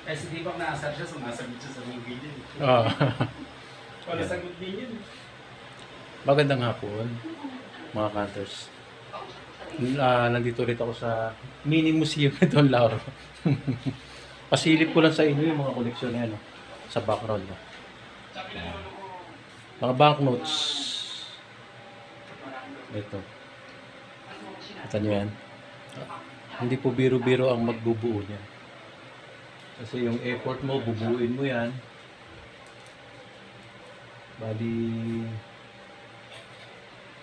Kasi di ba naasar siya, sumasagot siya sa mga ganyan. Ah. Wala sagot din yun. Magandang hapon, mga cutters. Nandito ulit ako sa mini museum ni Don Lauro. Pasilip ko lang sa inyo yung mga koleksyon na yan, no? Sa background. No? Mga banknotes. Ito. Kita nyo yan. Hindi po biro-biro ang magbubuo niya. Kasi yung effort mo, bubuuin mo yan. Bali,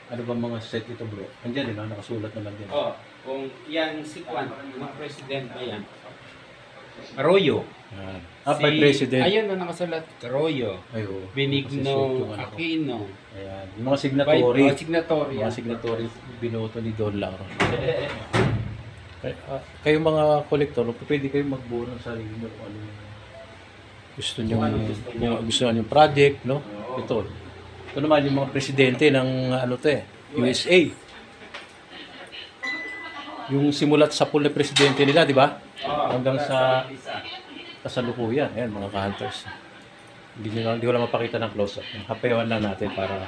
ano ba mga set ito, bro? Andiyan, di ba? Nakasulat naman din. Oh, kung yan si Juan, yung president ba yan? Arroyo. Yan. By President. Ayun na nakasulat, Arroyo. Ay, oo. Benigno Aquino. Ayan. Yung mga signatory. Signatory. Mga signatory binoto ni Don Lauro. Kayo mga kolektor, pwede kayong magbuo ng sarili nyo kung ano yung gusto nyo, gusto nyo yung project, no? Ito naman yung mga presidente ng ano to USA. Yung simulat sa pool na presidente nila, di ba? Hanggang sa kasalukuyan. Ayan, mga ka-hunters. Hindi ko lang mapakita ng close-up. Hapayawan lang natin para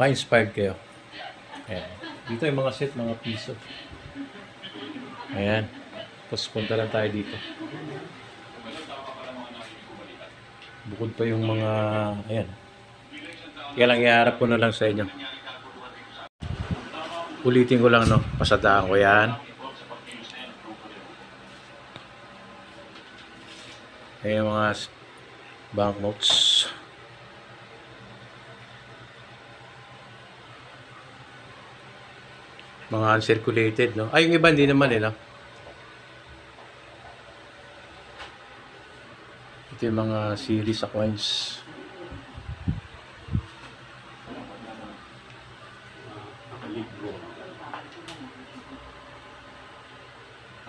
ma-inspired kayo. Ayan. Dito yung mga set, mga piso. Ayan. Tapos punta lang tayo dito. Bukod pa yung mga, ayan. Kaya lang iharap ko na lang sa inyo. Ulitin ko lang, no? Pasadaan ko yan. Ayan yung mga banknotes. Mga uncirculated, no? Ay, yung iba hindi naman, no? Ito yung mga series sa coins.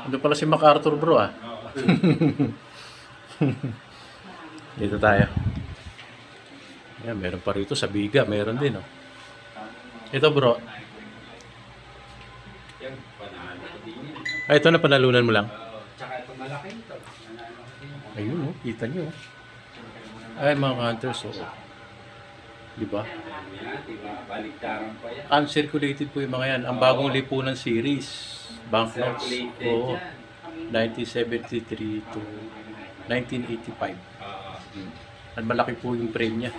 Ito pala si MacArthur, bro, ah. Dito tayo. Ayan, meron pa rito sa Biga. Meron din, oh. Ito, bro. Ay, ito na panalunan mo lang. Tsaka ito malaki ito. Ayun, oh. Kita nyo, oh. Ay, mga hunters, oh. Diba? Baliktaran pa yan. Uncirculated po yung mga yan. Ang bagong lipunan series. Banknotes. Oo. 1973 to 1985. At malaki po yung frame niya.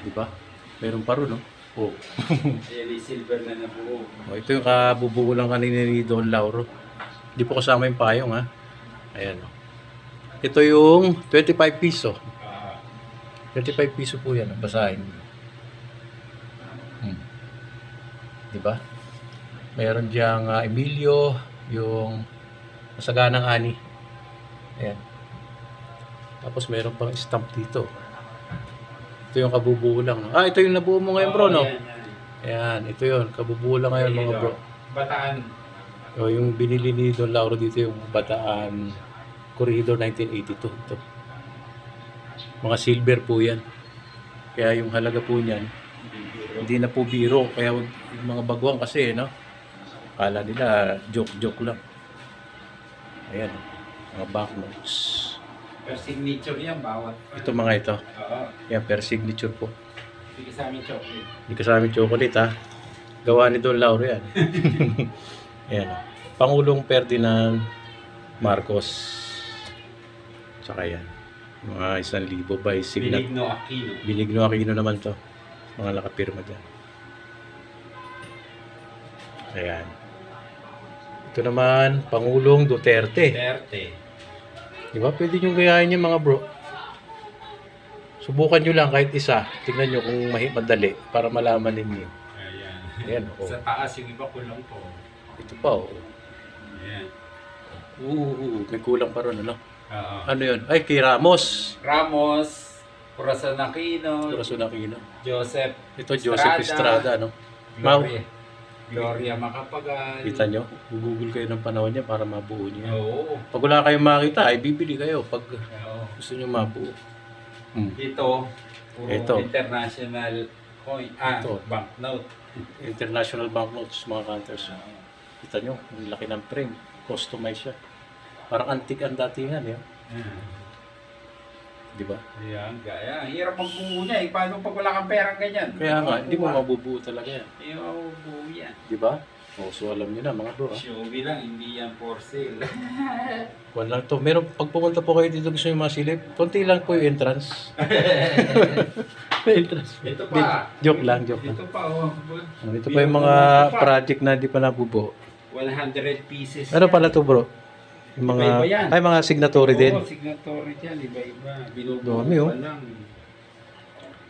Diba? Meron pa rin, no? Oh. Ayan, silver na nabuo. Oh, ito yung kabubuo lang kanina ni Don Lauro. Hindi po kasama yung payong, ha? Ayan. Ito yung 25 piso. 25 piso po yan. Basahin. Diba? Meron diyang Emilio, yung masaganang ani. Ayan. Tapos meron pang stamp dito. Ito yung kabubuo lang. Ah, ito yung nabuo mo ngayon, bro, no? Ayan, ito yun. Kabubuo lang ngayon, mga bro. Bataan. O, yung binili ni Don Lauro dito yung Bataan Corridor 1982. Ito. Mga silver po yan. Kaya yung halaga po niyan, hindi na po biro. Kaya yung mga baguang kasi, no? Akala nila, joke-joke lang. Ayan, mga banknotes. Per signature yan, bawat. Ito mga ito. Oo. Yan, per signature po. Hindi sa amin chocolate. Hindi kasama yung chocolate, ha? Gawa ni Don Lauro yan. Ayan. Pangulong Ferdinand Marcos. Tsaka yan. Mga 1,000 by signature. Benigno Aquino. Benigno Aquino naman to. Mga nakapirma dyan. Ayan. Ito naman, Pangulong Duterte. Duterte. Diba? Pwede nyo gayahin yung mga bro. Subukan nyo lang kahit isa. Tingnan nyo kung madali para malaman ninyo. Ayan. Ayan, oh. Sa taas yung iba kulang po. Ito pa, oh. Ayan. May kulang pa ron, ano? Oo. Ano yun? Ay, kay Ramos. Ramos, Corazon Aquino, Corazon Aquino. Joseph Ito, Joseph Estrada, no? Gloria Macapagal. Kita nyo? Google kayo ng panahon niya para mabuo niya. Oo. Pag wala kayong makita, ay bibili kayo pag Oo. gusto nyo mabuo. Dito, puro Ito. international coin. Ito. Banknote. International banknotes, mga counters. Kita nyo, ang laki ng frame. Customize siya. Parang antique ang datingan, yun. Di ba? Ayan, gaya. Hirap magbuo niya eh. Paano pag wala kang perang ganyan? Kaya nga, hindi mo mabubuo talaga yan. Hindi mo mabubuo yan. Di ba? O, so alam niyo na mga bro. Showy lang, hindi yan for sale. One lang to. Meron, pag pumunta po kayo dito gusto nyo masilip, konti lang po yung entrance. Entrance. Ito pa. Joke lang, joke lang. Ito pa, oh. Ito pa yung mga project na hindi pa nabubuo. 100 pieces. Ano pala to bro? Yung mga, Iba-iba yan. ay mga signatory din. Oo, signatory dyan. Iba-iba. Dami, oh. Binubuo pa lang.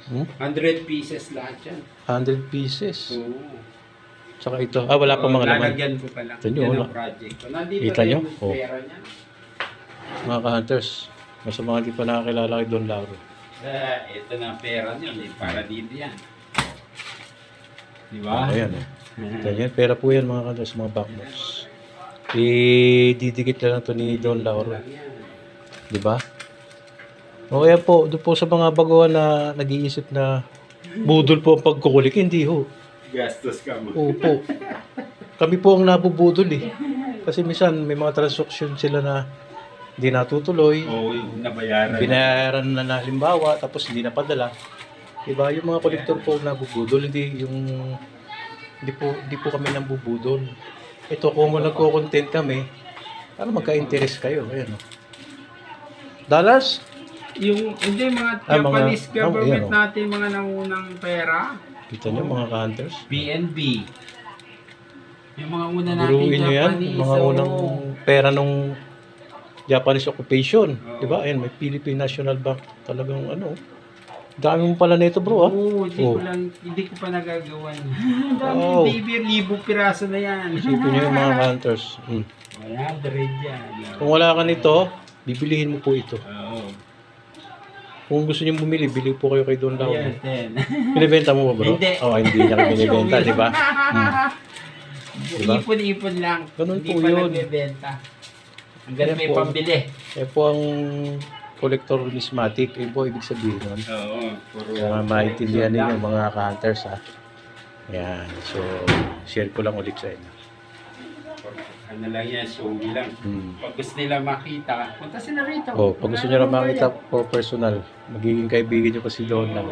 Hmm? 100 pieces lahat yan. 100 pieces. Oo. Saka ito. Ah, wala pa mga laman. Lalagyan ko pa lang. Ito nyo, Yan wala. ang project ko. Nandito Kita rin nyo? yung Oh. pera niya. Mga ka-hunters. Mas mga hindi pa nakakilala kay Don Lauro. Ito na ang pera niya. Para dito yan. Di ba? Ayan eh. Ganyan. Pera po yan mga ka-hunters. Mga backbox. Didikit lang ito ni Don Lauro. Di ba? O kaya po, doon po sa mga baguhan na nag-iisip na budol po ang pagkukulik. Hindi ho. Gastos ka mo. Opo. Kami po ang nabubudol eh. Kasi minsan may mga transaction sila na hindi natutuloy. Oo, yung nabayaran. Binayaran na halimbawa tapos hindi napadala. Diba? Yung mga kolektor po ang nabubudol. Hindi po kami nabubudol. Ito kung nagko-content kami, para magka-interest kayo. Ayan o. Dollars? Hindi mga Ah, mga- Japanese government ayan, oh. natin, mga nangunang pera. Kita nyo mga ka-hunters? BNB. Yung mga una natin Buruin nyo yan. Japanese. Mga unang pera nung Japanese occupation. Oo. Diba? Ayan, may Philippine National Bank. Talagang ano. Dami mo pala nito bro ah. Oo, Oh. hindi ko pa nagagawa niya. Ang dami, Oh. baby, 1,000 piraso na yan. Isipin nyo yung mga hunters. Hmm. 100 yan. Kung wala ka nito, bibilihin mo po ito. Oo. Kung gusto niyo bumili, bili po kayo kay Don Lauro. Ayan, 10. Binibenta mo ba bro? Hindi. Oh, hindi niya binibenta, di ba? Diba? Ipon-ipon lang. Ganun hindi po pa yun. nagbebenta. Hanggang Ayan may po. pambili. Eh po ang collector numismatic. Eh po, ibig sabihin nun. Oo. Kaya maintindihan ninyo mga ka-hunters ha. Ayan. So, share ko lang ulit sa inyo. Ano lang yan, showy lang. Hmm. Pag gusto nila makita, punta sila rito. Oh, pag gusto nyo na makita po personal, magiging kaibigan nyo pa si Don lang.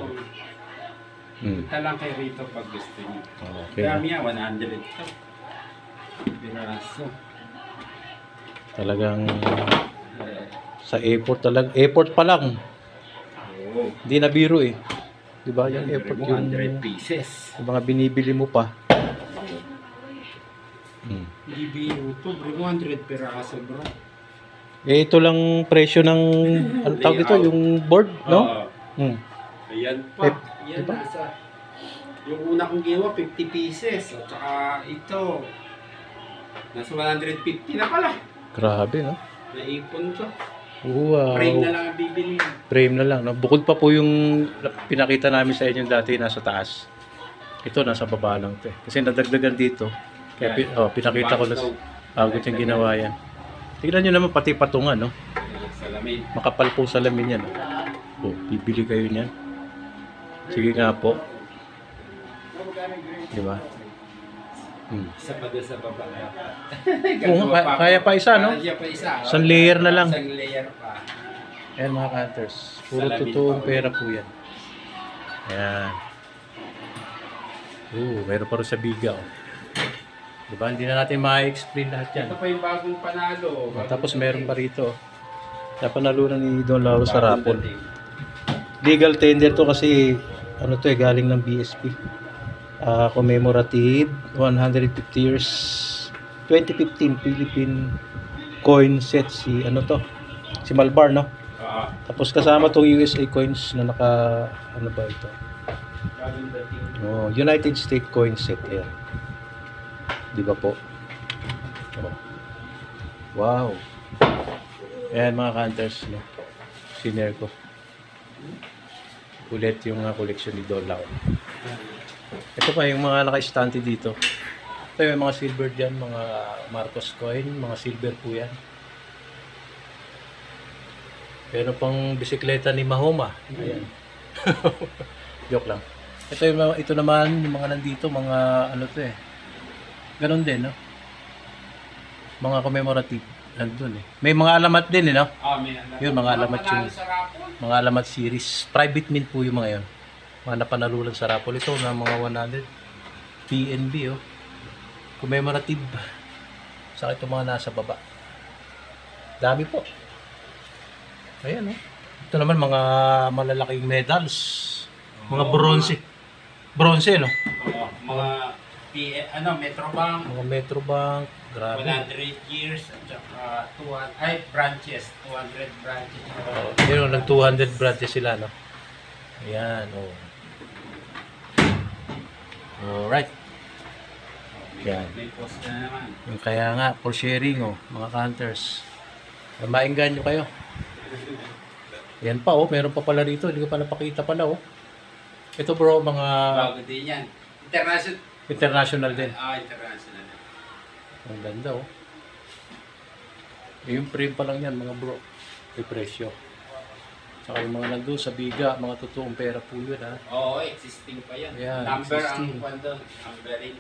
Hmm. Punta lang kay Rito pag gusto niyo. Okay. Dami yan, 100 ito. Piraso. Talagang Eh, sa airport talaga. Airport pa lang. Oo. Hindi na biro eh. Di ba? Yung airport yung 100 pieces. mga binibili mo pa. Hmm. Hindi biro to, bro. 100 piraso, bro. Eh, ito lang presyo ng, ano tawag dito, yung board, no? Oo. Hmm. Ayan pa. Eh, Yan, diba? nasa. Yung una kong giwa, 50 pieces. At saka ito, nasa 150 na pala. Grabe, no? Naipon ko. Wow. Frame na lang ang bibili. Frame na lang, no? Bukod pa po yung pinakita namin sa inyo dati nasa taas. Ito, nasa baba lang to eh. Kasi nadagdagan dito. Kaya pinakita ko na bago yung ginawa yan. Tignan nyo naman pati patungan, no? Salamin. Makapal po salamin yan. Oh, bibili kayo niyan. Sige nga po. Di ba? Hmm. Isa pa doon sa baba. Oo, kaya pa isa, no? Kaya pa isa. Isang layer na lang. Isang layer pa. Ayan mga hunters. Puro Salamin totoong pa. pera po yan. Ayan. Meron pa rin sa biga. Oh. Diba? Hindi na natin ma-explain lahat yan. Ito pa yung bagong panalo. Tapos meron pa rito. Napanalunan ni Don Lauro sa raffle. Legal tender to kasi ano to eh, galing ng BSP. Commemorative 150 years 2015 Philippine coin set si ano to? Si Malbar, no? Tapos kasama tong USA coins na naka ano ba ito? Oh, United States coin set yan. Di ba po? Oh. Wow. Ayan mga hunters, no? Senior ko. Ulit yung collection ni Don Lauro. Ito pa yung mga naka-stante dito. Ito yung mga silver dyan, mga Marcos coin, mga silver po yan. Pero pang bisikleta ni Mahoma. Ayan. Joke lang. Ito naman, yung mga nandito, mga ano to eh. Ganon din, no? Mga commemorative. Andun eh. May mga alamat din eh, no? May Yun, mga alamat panalo yung- sa rapol. Mga alamat series. Private mint po yung mga yun. Mga napanalulan sa Rapol. Ito na mga 100. PNB, oh. Commemorative. Sa ito mga nasa baba. Dami po. Ayan, oh. Ito naman mga malalaking medals. Mga bronze. Bronze, no? Mga Metrobank, Mga Metrobank. Grabe. 100 years, at saka 200, branches, 200 branches. Oh, yun, nag 200 branches sila, no? Ayan, oh. Alright. Yan. May post na naman. Yung kaya nga, for sharing, oh, mga counters. Mainggan nyo kayo. Yan pa, oh. Meron pa pala rito. Hindi ko pa napakita pala, oh. Ito, bro, mga Bago din yan. international din. International. Ang ganda, oh. Yung frame pa lang yan, mga bro. May presyo. Saka yung mga nandun sa biga, mga totoong pera po yun, ha. Oo, existing pa yan. Ayan, Number existing. ang kwento. Numbering.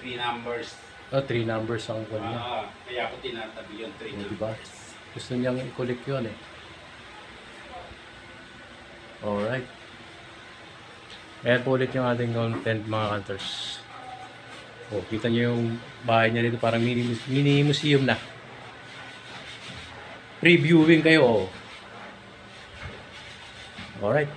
3 numbers. Oh, 3 numbers ang kwan niya. Kaya ako tinatabi yung 3 Oh, diba? numbers. Gusto niyang i-collect yun, eh. Alright. Ayan po ulit yung ating content, mga hunters. Oh, kita niyo yung bahay niya dito, parang mini museum na. Previewing kayo, oh. Alright.